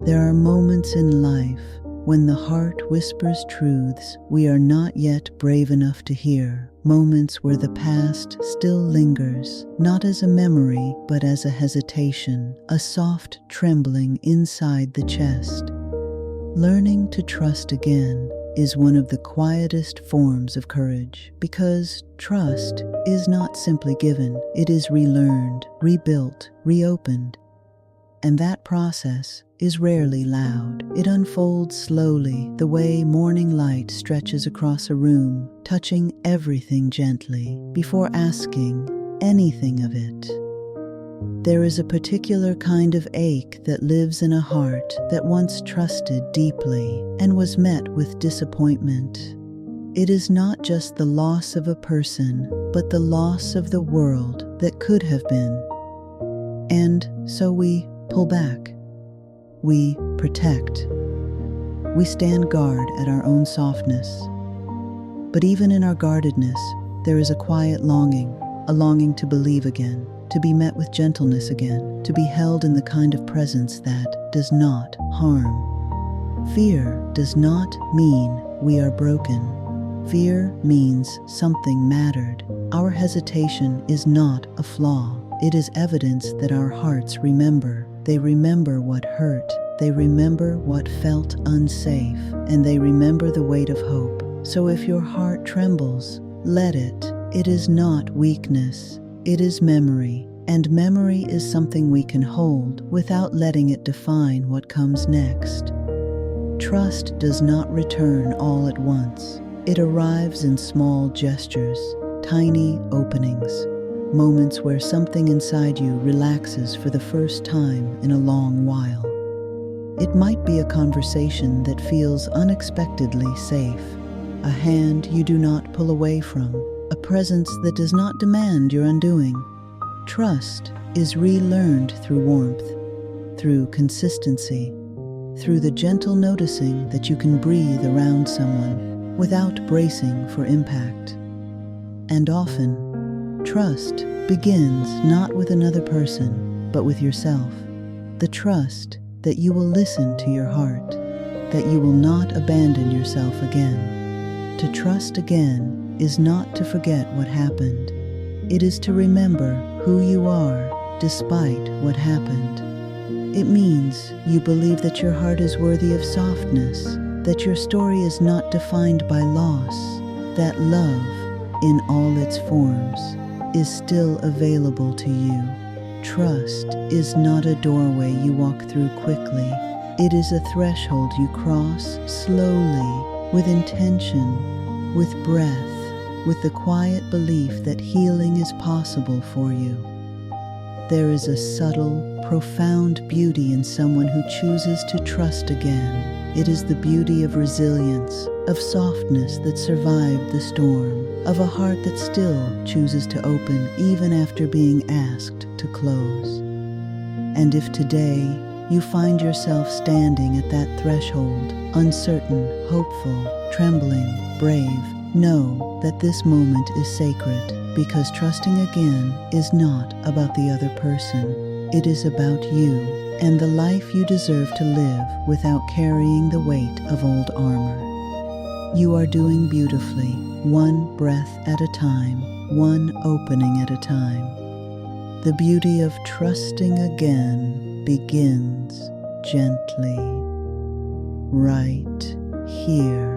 There are moments in life when the heart whispers truths we are not yet brave enough to hear, moments where the past still lingers, not as a memory but as a hesitation, a soft trembling inside the chest. Learning to trust again is one of the quietest forms of courage, because trust is not simply given, it is relearned, rebuilt, reopened. And that process is rarely loud. It unfolds slowly, the way morning light stretches across a room, touching everything gently before asking anything of it. There is a particular kind of ache that lives in a heart that once trusted deeply and was met with disappointment. It is not just the loss of a person, but the loss of the world that could have been. And so we pull back. We protect. We stand guard at our own softness. But even in our guardedness, there is a quiet longing, a longing to believe again, to be met with gentleness again, to be held in the kind of presence that does not harm. Fear does not mean we are broken. Fear means something mattered. Our hesitation is not a flaw. It is evidence that our hearts remember. They remember what hurt. They remember what felt unsafe. And they remember the weight of hope. So if your heart trembles, let it. It is not weakness. It is memory. And memory is something we can hold without letting it define what comes next. Trust does not return all at once. It arrives in small gestures, tiny openings, moments where something inside you relaxes for the first time in a long while. It might be a conversation that feels unexpectedly safe, a hand you do not pull away from, a presence that does not demand your undoing. Trust is relearned through warmth, through consistency, through the gentle noticing that you can breathe around someone without bracing for impact. And often, trust begins not with another person, but with yourself. The trust that you will listen to your heart, that you will not abandon yourself again. To trust again is not to forget what happened. It is to remember who you are despite what happened. It means you believe that your heart is worthy of softness, that your story is not defined by loss, that love, in all its forms, is still available to you. Trust is not a doorway you walk through quickly. It is a threshold you cross slowly, with intention, with breath, with the quiet belief that healing is possible for you. There is a subtle, profound beauty in someone who chooses to trust again. It is the beauty of resilience, of softness that survived the storm, of a heart that still chooses to open even after being asked to close. And if today you find yourself standing at that threshold, uncertain, hopeful, trembling, brave, know that this moment is sacred, because trusting again is not about the other person. It is about you and the life you deserve to live without carrying the weight of old armor. You are doing beautifully, one breath at a time, one opening at a time. The beauty of trusting again begins gently, right here.